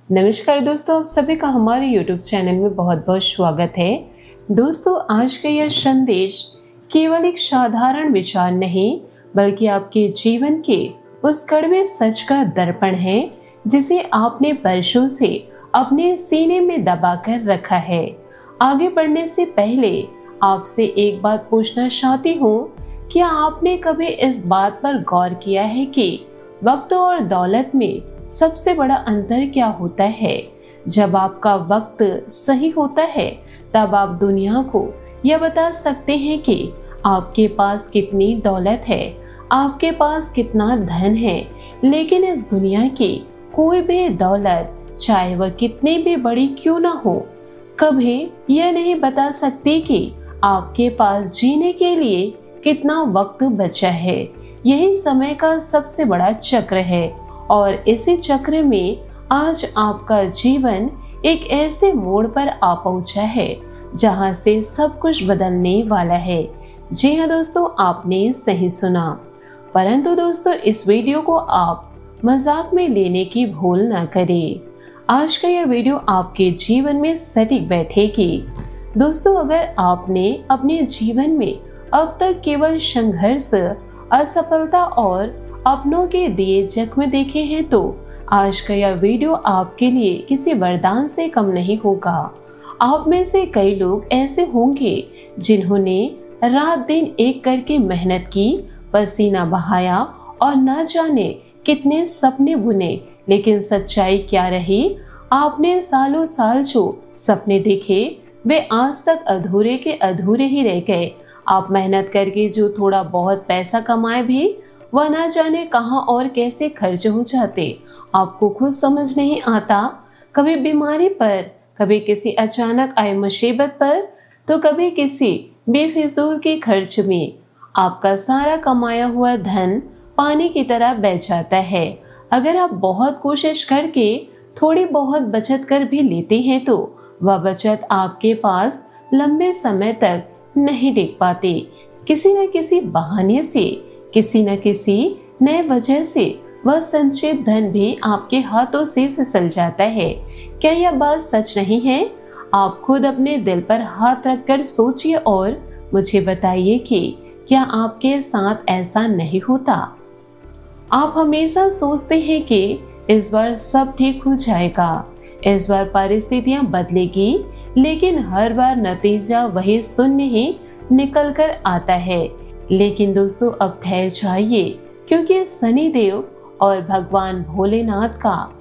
नमस्कार दोस्तों, आप सभी का हमारे YouTube चैनल में बहुत बहुत स्वागत है। दोस्तों, आज का यह संदेश केवल एक साधारण विचार नहीं बल्कि आपके जीवन के उस कड़वे सच का दर्पण है जिसे आपने वर्षों से अपने सीने में दबा कर रखा है। आगे बढ़ने से पहले आपसे एक बात पूछना चाहती हूँ, क्या आपने कभी इस बात पर गौर किया है कि वक्त और दौलत में सबसे बड़ा अंतर क्या होता है? जब आपका वक्त सही होता है तब आप दुनिया को यह बता सकते हैं कि आपके पास कितनी दौलत है, आपके पास कितना धन है। लेकिन इस दुनिया की कोई भी दौलत, चाहे वह कितनी भी बड़ी क्यों ना हो, कभी यह नहीं बता सकती कि आपके पास जीने के लिए कितना वक्त बचा है। यही समय का सबसे बड़ा चक्र है और इसी चक्र में आज आपका जीवन एक ऐसे मोड़ पर आ पहुंचा है जहां से सब कुछ बदलने वाला है। जी हाँ दोस्तों, आपने सही सुना। परंतु दोस्तों, इस वीडियो को आप मजाक में लेने की भूल ना करें। आज का यह वीडियो आपके जीवन में सटीक बैठेगी। दोस्तों, अगर आपने अपने जीवन में अब तक केवल संघर्ष, असफलता और अपनों के दिए जख्म देखे हैं तो आज का यह वीडियो आपके लिए किसी वरदान से कम नहीं होगा। आप में से कई लोग ऐसे होंगे जिन्होंने रात दिन एक करके मेहनत की, पसीना बहाया और न जाने कितने सपने बुने, लेकिन सच्चाई क्या रही? आपने सालों साल जो सपने देखे वे आज तक अधूरे के अधूरे ही रह गए। आप मेहनत करके जो थोड़ा बहुत पैसा कमाए भी वह न जाने कहां और कैसे खर्च हो जाते, आपको खुद समझ नहीं आता। कभी बीमारी पर, कभी किसी अचानक आए मुसीबत पर, तो कभी किसी बेफिजूल के खर्च में आपका सारा कमाया हुआ धन पानी की तरह बह जाता है। अगर आप बहुत कोशिश करके थोड़ी बहुत बचत कर भी लेते हैं तो वह बचत आपके पास लंबे समय तक नहीं टिक पाती। किसी न किसी बहाने से, किसी न किसी नए वजह से वह संचित धन भी आपके हाथों से फिसल जाता है। क्या यह बात सच नहीं है? आप खुद अपने दिल पर हाथ रखकर सोचिए और मुझे बताइए कि क्या आपके साथ ऐसा नहीं होता? आप हमेशा सोचते हैं कि इस बार सब ठीक हो जाएगा, इस बार परिस्थितियां बदलेगी, लेकिन हर बार नतीजा वही शून्य ही निकल कर आता है। लेकिन दोस्तों, अब ठहर जाइए, क्योंकि शनिदेव और भगवान भोलेनाथ का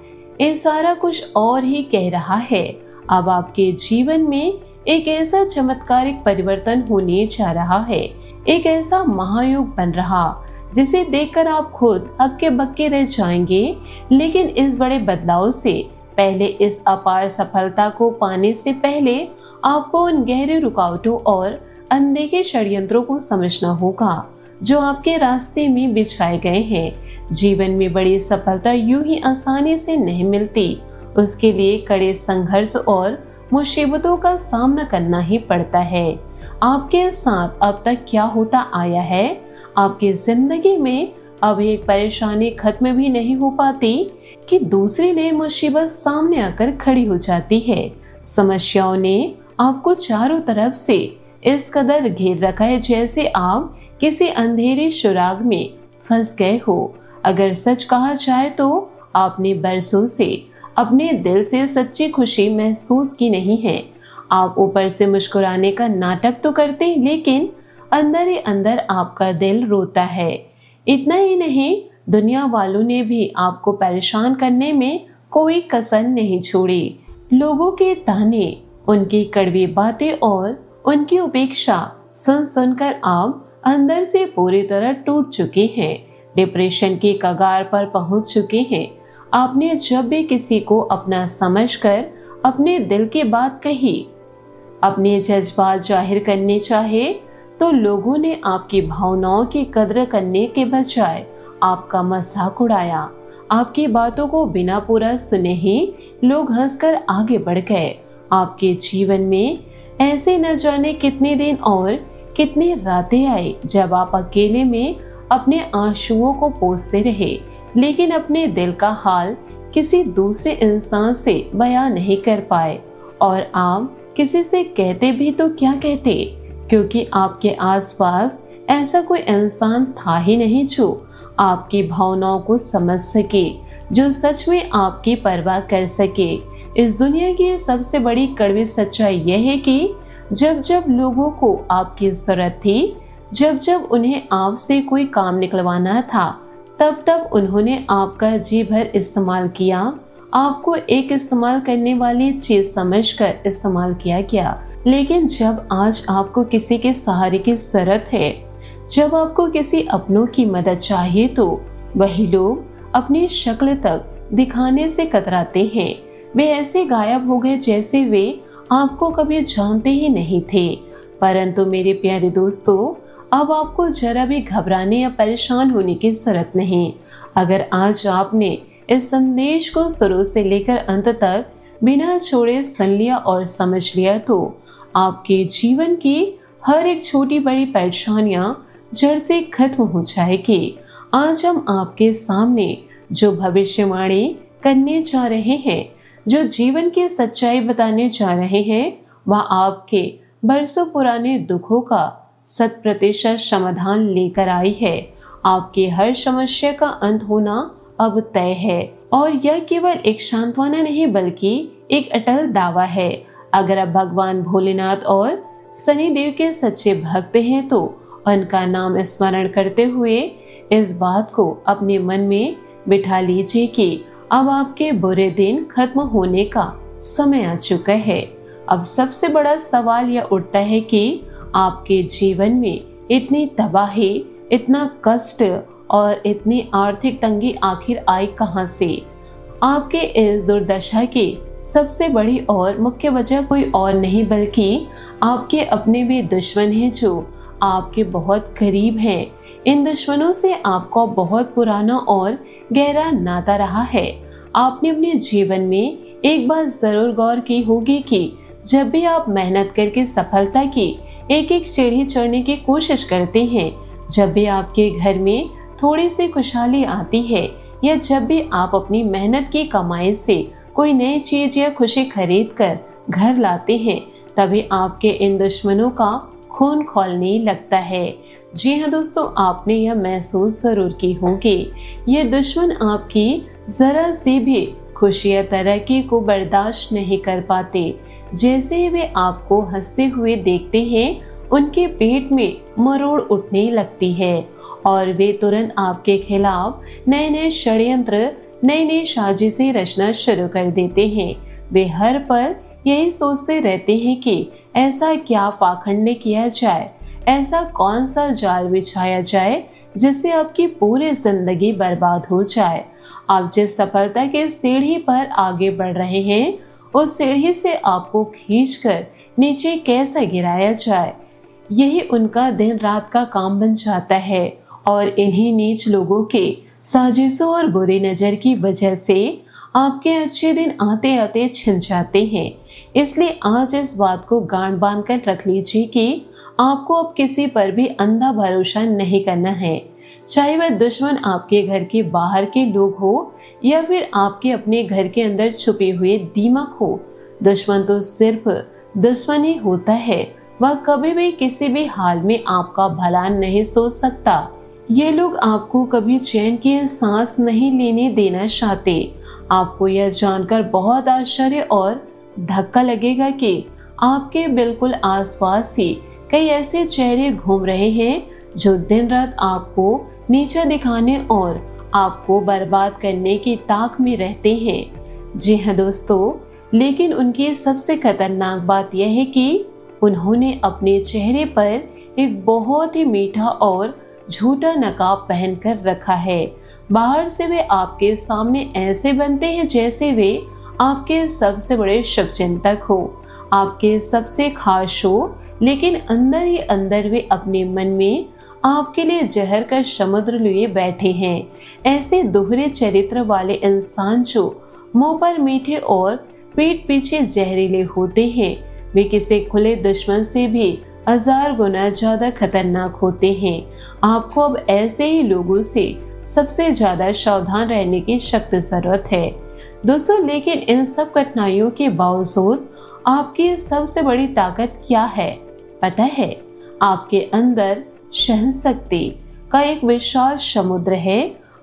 ये सारा कुछ और ही कह रहा है। अब आपके जीवन में एक ऐसा चमत्कारिक परिवर्तन होने जा रहा है, एक ऐसा महायोग बन रहा जिसे देखकर आप खुद हक्के बक्के रह जाएंगे। लेकिन इस बड़े बदलाव से पहले, इस अपार सफलता को पाने से पहले आपको उन गहरे रुकावटों और अनदेखे षड्यंत्रों को समझना होगा जो आपके रास्ते में बिछाए गए हैं। जीवन में बड़ी सफलता यूं ही आसानी से नहीं मिलती, उसके लिए कड़े संघर्ष और मुसीबतों का सामना करना ही पड़ता है। आपके साथ अब तक क्या होता आया है? आपकी जिंदगी में अब एक परेशानी खत्म भी नहीं हो पाती कि दूसरी नई मुसीबत सामने आकर खड़ी हो जाती है। समस्याओं ने आपको चारों तरफ से इस कदर घेर रखा है जैसे आप किसी अंधेरे सुराग में फंस गए हो। अगर सच कहा जाए तो आपने बरसों से अपने दिल से सच्ची खुशी महसूस की नहीं है। आप ऊपर से मुस्कुराने का नाटक तो करते, लेकिन अंदर ही अंदर आपका दिल रोता है। इतना ही नहीं, दुनिया वालों ने भी आपको परेशान करने में कोई कसर नहीं छोड़ी। लोगों के ताने, उनकी कड़वी बातें और उनकी उपेक्षा सुन सुनकर आप अंदर से पूरी तरह टूट चुके हैं, डिप्रेशन की कगार पर पहुंच चुके हैं। आपने जब भी किसी को अपना समझकर अपने दिल की बात कही, अपने जज्बात जाहिर करने चाहे, तो लोगों ने आपकी भावनाओं की कद्र करने के बजाय आपका मजाक उड़ाया। आपकी बातों को बिना पूरा सुने ही लोग हंसकर आगे बढ़ गए। आपके जीवन में ऐसे न जाने कितने दिन और कितनी रातें आई जब आप अकेले में अपने आंसुओं को पोंछते रहे, लेकिन अपने दिल का हाल किसी दूसरे इंसान से बयां नहीं कर पाए और आप किसी से कहते भी तो क्या कहते, क्योंकि आपके आसपास ऐसा कोई इंसान था ही नहीं जो आपकी भावनाओं को समझ सके, जो सच में आपकी परवाह कर सके। इस दुनिया की सबसे बड़ी कड़वी सच्चाई यह है कि जब जब लोगों को आपकी जरूरत थी, जब जब उन्हें आपसे कोई काम निकलवाना था, तब तब उन्होंने आपका जी भर इस्तेमाल किया। आपको एक इस्तेमाल करने वाली चीज समझकर इस्तेमाल किया गया। लेकिन जब आज आपको किसी के सहारे की जरूरत है, जब आपको किसी अपनों की मदद चाहिए, तो वही लोग अपनी शक्ल तक दिखाने से कतराते हैं। वे ऐसे गायब हो गए जैसे वे आपको कभी जानते ही नहीं थे। परंतु मेरे प्यारे दोस्तों, अब आपको जरा भी घबराने या परेशान होने की जरूरत नहीं। अगर आज आपने इस संदेश को शुरू से लेकर अंत तक बिना छोड़े सुन लिया और समझ लिया, तो आपके जीवन की हर एक छोटी बड़ी परेशानियां जड़ से खत्म हो जाएगी। आज हम आपके सामने जो भविष्यवाणी करने जा रहे हैं, जो जीवन की सच्चाई बताने जा रहे हैं, वह आपके बरसों पुराने दुखों का 100% समाधान लेकर आई है। आपकी हर समस्या का अंत होना अब तय है और यह केवल एक सांत्वना नहीं बल्कि एक अटल दावा है। अगर आप भगवान भोलेनाथ और शनिदेव के सच्चे भक्त हैं, तो उनका नाम स्मरण करते हुए इस बात को अपने मन में बिठा लीजिए कि अब आपके बुरे दिन खत्म होने का समय आ चुका है। अब सबसे बड़ा सवाल यह उठता है कि आपके जीवन में इतनी तबाही, इतना कष्ट और इतनी आर्थिक तंगी आखिर आई कहां से? आपके इस दुर्दशा की सबसे बड़ी और मुख्य वजह कोई और नहीं बल्कि आपके अपने वे दुश्मन हैं जो आपके बहुत करीब हैं। इन दुश्मनों से आपका बहुत पुराना और गहरा नाता रहा है। आपने अपने जीवन में एक बात जरूर गौर की होगी कि जब भी आप मेहनत करके सफलता की एक एक सीढ़ी चढ़ने की कोशिश करते हैं, जब भी आपके घर में थोड़ी सी खुशहाली आती है या जब भी आप अपनी मेहनत की कमाई से कोई नई चीज या खुशी खरीद कर घर लाते हैं, तभी आपके इन दुश्मनों का खून खौलने लगता है। जी हाँ दोस्तों, आपने यह महसूस जरूर की होगी। ये दुश्मन आपकी जरा सी भी खुशी या तरक्की को बर्दाश्त नहीं कर पाते। जैसे ही वे आपको हंसते हुए देखते हैं, उनके पेट में मरोड़ उठने लगती है और वे तुरंत आपके खिलाफ नए नए षड्यंत्र, नई नई साजिशें रचना शुरू कर देते हैं। वे हर पल यही सोचते रहते हैं कि ऐसा क्या पाखंड किया जाए, ऐसा कौन सा जाल बिछाया जाए जिससे आपकी पूरी जिंदगी बर्बाद हो जाए। आप जिस सफलता के सीढ़ी पर आगे बढ़ रहे हैं, उस सीढ़ी से आपको खींचकर नीचे कैसे गिराया जाए, यही उनका दिन रात का काम बन जाता है। और इन्हीं नीच लोगों के साजिशों और बुरी नजर की वजह से आपके अच्छे दिन आते आते छिन जाते हैं। इसलिए आज इस बात को गांठ बांध कर रख लीजिए कि आपको अब किसी पर भी अंधा भरोसा नहीं करना है, चाहे वह दुश्मन आपके घर के बाहर के लोग हो या फिर आपके अपने घर के अंदर छुपे हुए दीमक हो। दुश्मन तो सिर्फ दुश्मन ही होता है, वह कभी भी किसी भी हाल में आपका भला नहीं सोच सकता। ये लोग आपको कभी चैन की सांस नहीं लेने देना चाहते। आपको यह जानकर बहुत आश्चर्य और धक्का लगेगा कि आपके बिल्कुल आसपास ही कई ऐसे चेहरे घूम रहे हैं जो दिन रात आपको नीचा दिखाने और आपको बर्बाद करने की ताक में रहते हैं। जी हाँ दोस्तों, लेकिन उनकी सबसे खतरनाक बात यह है कि उन्होंने अपने चेहरे पर एक बहुत ही मीठा और झूठा नकाब पहनकर रखा है। बाहर से वे आपके सामने ऐसे बनते हैं जैसे वे आपके सबसे बड़े शुभचिंतक हो, आपके सबसे खास हो, लेकिन अंदर ही अंदर वे अपने मन में आपके लिए जहर का समुद्र लिए बैठे हैं। ऐसे दोहरे चरित्र वाले इंसान जो मुंह पर मीठे और पीठ पीछे जहरीले होते हैं, वे किसी खुले दुश्मन से भी 1000 गुना ज्यादा खतरनाक होते हैं। आपको अब ऐसे ही लोगों से सबसे ज्यादा सावधान रहने की सख्त जरूरत है। दोस्तों, लेकिन इन सब कठिनाइयों के बावजूद आपकी सबसे बड़ी ताकत क्या है पता है? आपके अंदर सहन शक्ति का एक विशाल समुद्र है।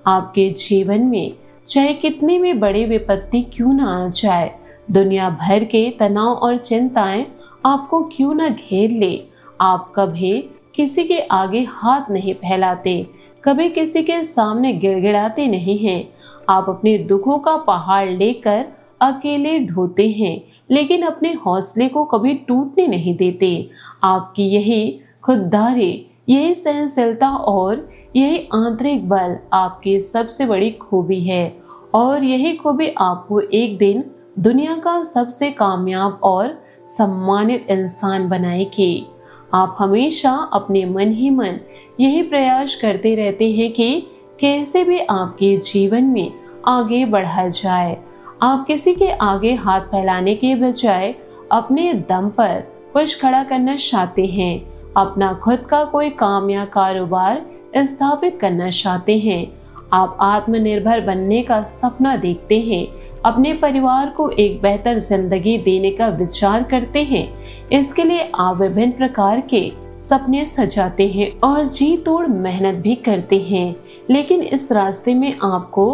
आपके जीवन में चाहे कितनी भी बड़ी विपत्ति क्यों ना आ जाए, दुनिया भर के तनाव और चिंताएं आपको क्यों ना घेर ले, आप कभी किसी के आगे हाथ नहीं फैलाते, कभी किसी के सामने गिड़गिड़ाते नहीं हैं। आप अपने दुखों का पहाड़ लेकर अकेले ढोते हैं, लेकिन अपने हौसले को कभी टूटने नहीं देते। आपकी यही खुददारी, यही सहनशीलता और यही आंतरिक बल आपकी सबसे बड़ी खूबी है, और यही खूबी आपको एक दिन दुनिया का सबसे कामयाब और सम्मानित इंसान बनाएगी। आप हमेशा अपने मन ही मन यही प्रयास करते रहते हैं कि कैसे भी आपके जीवन में आगे बढ़ा जाए। आप किसी के आगे हाथ फैलाने के बजाय अपने दम पर कुछ खड़ा करना चाहते हैं, अपना खुद का कोई काम या कारोबार स्थापित करना चाहते हैं। आप आत्मनिर्भर बनने का सपना देखते हैं, अपने परिवार को एक बेहतर जिंदगी देने का विचार करते हैं। इसके लिए आप विभिन्न प्रकार के सपने सजाते हैं और जी तोड़ मेहनत भी करते हैं, लेकिन इस रास्ते में आपको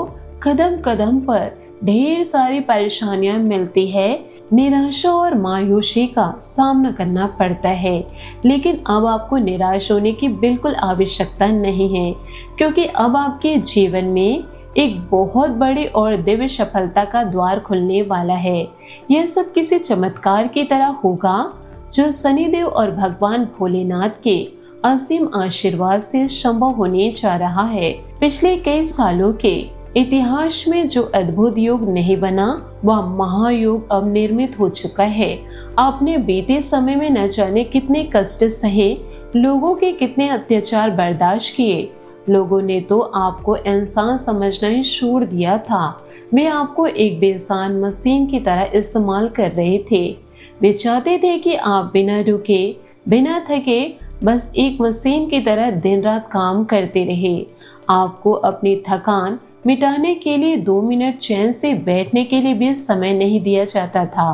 कदम कदम पर ढेर सारी परेशानियां मिलती है, निराशा और मायूसी का सामना करना पड़ता है। लेकिन अब आपको निराश होने की बिल्कुल आवश्यकता नहीं है, क्योंकि अब आपके जीवन में एक बहुत बड़ी और दिव्य सफलता का द्वार खुलने वाला है। यह सब किसी चमत्कार की तरह होगा जो शनिदेव और भगवान भोलेनाथ के असीम आशीर्वाद से संभव होने जा रहा है। पिछले कई सालों के इतिहास में जो अद्भुत योग नहीं बना, वह महायोग अब निर्मित हो चुका है। आपने बीते समय में न जाने कितने कष्ट सहे, लोगों के कितने अत्याचार बर्दाश्त किए। लोगों ने तो आपको इंसान समझना ही छोड़ दिया था। वे आपको एक बेजान मशीन की तरह इस्तेमाल कर रहे थे। वे चाहते थे कि आप बिना रुके, बिना थके, बस एक मशीन की तरह दिन रात काम करते रहे। आपको अपनी थकान मिटाने के लिए 2 मिनट चैन से बैठने के लिए भी समय नहीं दिया जाता था।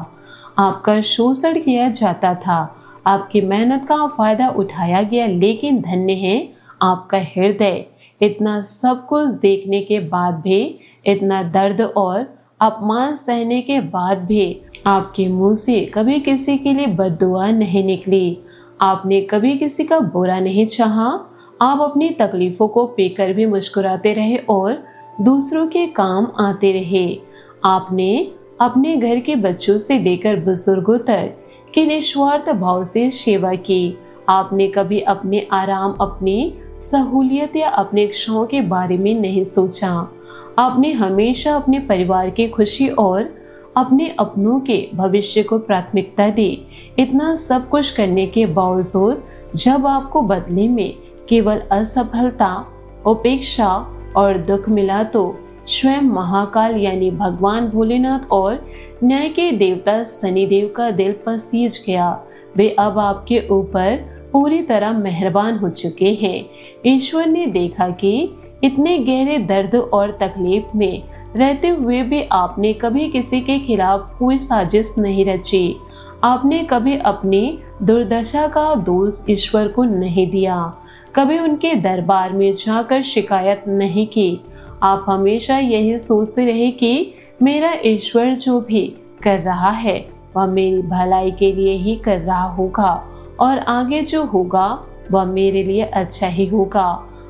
आपका शोषण किया जाता था, आपकी मेहनत का फायदा उठाया गया। लेकिन धन्य है आपका हृदय। इतना सब कुछ देखने के बाद भी, इतना दर्द और अपमान सहने के बाद भी आपके मुंह से कभी किसी के लिए बद्दुआ नहीं निकली। आपने कभी किसी का बुरा नहीं चाहा। आप अपनी तकलीफों को पीकर भी मुस्कुराते रहे और दूसरों के काम आते रहे। आपने अपने घर के बच्चों से लेकर बुजुर्गों तक की निस्वार्थ भाव से सेवा की। आपने कभी अपने आराम, अपनी सहूलियत या अपने इच्छाओं के बारे में नहीं सोचा। आपने हमेशा अपने परिवार की खुशी और अपने अपनों के भविष्य को प्राथमिकता दी। इतना सब कुछ करने के बावजूद जब आपको बदले में केवल असफलता, उपेक्षा और दुख मिला, तो स्वयं महाकाल यानी भगवान भोलेनाथ और न्याय के देवता शनिदेव का दिल पसीज गया। वे अब आपके ऊपर पूरी तरह मेहरबान हो चुके हैं। ईश्वर ने देखा कि इतने गहरे दर्द और तकलीफ में रहते हुए भी आपने कभी किसी के खिलाफ कोई साजिश नहीं रची। आपने कभी अपनी दुर्दशा का दोष ईश्वर को नहीं दिया, कभी उनके दरबार में जाकर शिकायत नहीं की। आप हमेशा यही सोचते रहे कि मेरा ईश्वर जो भी कर रहा है वह मेरी भलाई के लिए ही कर रहा होगा, और आगे जो होगा वह मेरे लिए अच्छा ही होगा।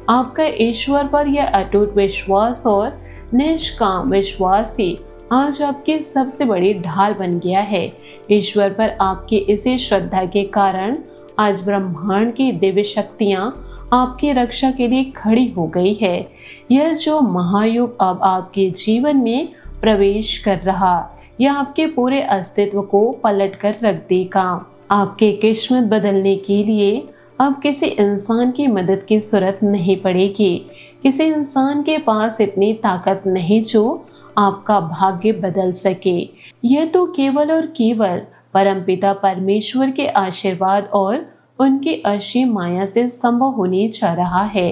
आपका ईश्वर पर यह अटूट विश्वास और निष्काम विश्वास ही आज आपकी सबसे बड़ी ढाल बन गया है। ईश्वर पर आपकी इसी श्रद्धा के कारण आज ब्रह्मांड की दिव्य शक्तियां आपकी रक्षा के लिए खड़ी हो गई है। यह जो महायुग अब आपके जीवन में प्रवेश कर रहा, यह आपके पूरे अस्तित्व को पलट कर रख देगा। आपके किस्मत बदलने के लिए अब किसी इंसान की मदद की जरूरत नहीं पड़ेगी। किसी इंसान के पास इतनी ताकत नहीं जो आपका भाग्य बदल सके। यह तो केवल और केवल परमपिता परमेश्वर के आशीर्वाद और उनकी असीम माया से संभव होने जा रहा है।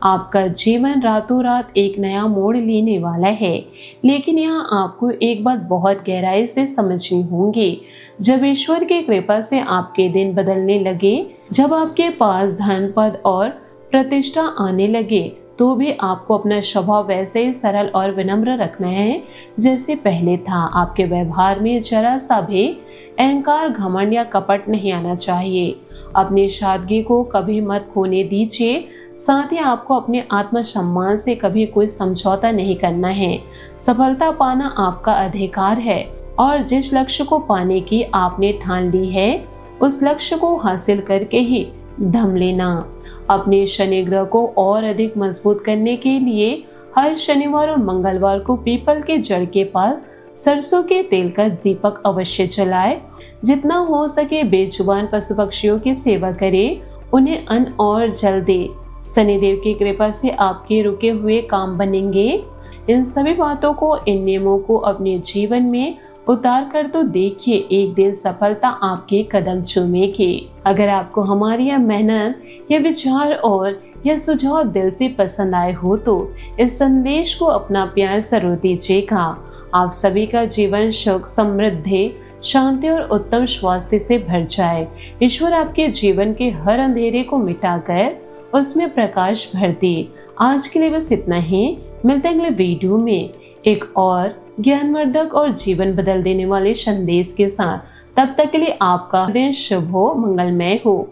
आपका जीवन रातों रात एक नया मोड़ लेने वाला है। लेकिन यहाँ आपको एक बात बहुत गहराई से समझनी होगी। जब ईश्वर की कृपा से आपके दिन बदलने लगे, जब आपके पास धन, पद और प्रतिष्ठा आने लगे, तो भी आपको अपना स्वभाव वैसे ही सरल और विनम्र रखना है जैसे पहले था। आपके व्यवहार में जरा सा भी अहंकार, घमंड या कपट नहीं आना चाहिए। अपनी सादगी को कभी मत खोने दीजिए। साथ ही आपको अपने आत्मसम्मान से कभी कोई समझौता नहीं करना है। सफलता पाना आपका अधिकार है और जिस लक्ष्य को पाने की आपने ठान ली है, उस लक्ष्य को हासिल करके ही दम लेना। अपने शनि ग्रह को और अधिक मजबूत करने के लिए हर शनिवार और मंगलवार को पीपल के जड़ के पास सरसों के तेल का दीपक अवश्य जलाए। जितना हो सके बेजुबान पशु पक्षियों की सेवा करें, उन्हें अन्न और जल दे। शनिदेव की कृपा से आपके रुके हुए काम बनेंगे। इन सभी बातों को, इन नियमों को अपने जीवन में उतार कर तो देखिए, एक दिन सफलता आपके कदम चूमेगी। अगर आपको हमारी यह मेहनत, यह विचार और यह सुझाव दिल से पसंद आए हो तो इस संदेश को अपना प्यार जरूर दीजिएगा। आप सभी का जीवन सुख, समृद्धि, शांति और उत्तम स्वास्थ्य से भर जाए। ईश्वर आपके जीवन के हर अंधेरे को मिटाकर उसमें प्रकाश भर दे। आज के लिए बस इतना ही। मिलते हैं अगले वीडियो में एक और ज्ञानवर्धक और जीवन बदल देने वाले संदेश के साथ। तब तक के लिए आपका दिन शुभ हो, मंगलमय हो।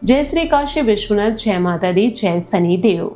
जय श्री काशी विश्वनाथ, जय माता दी, जय शनिदेव।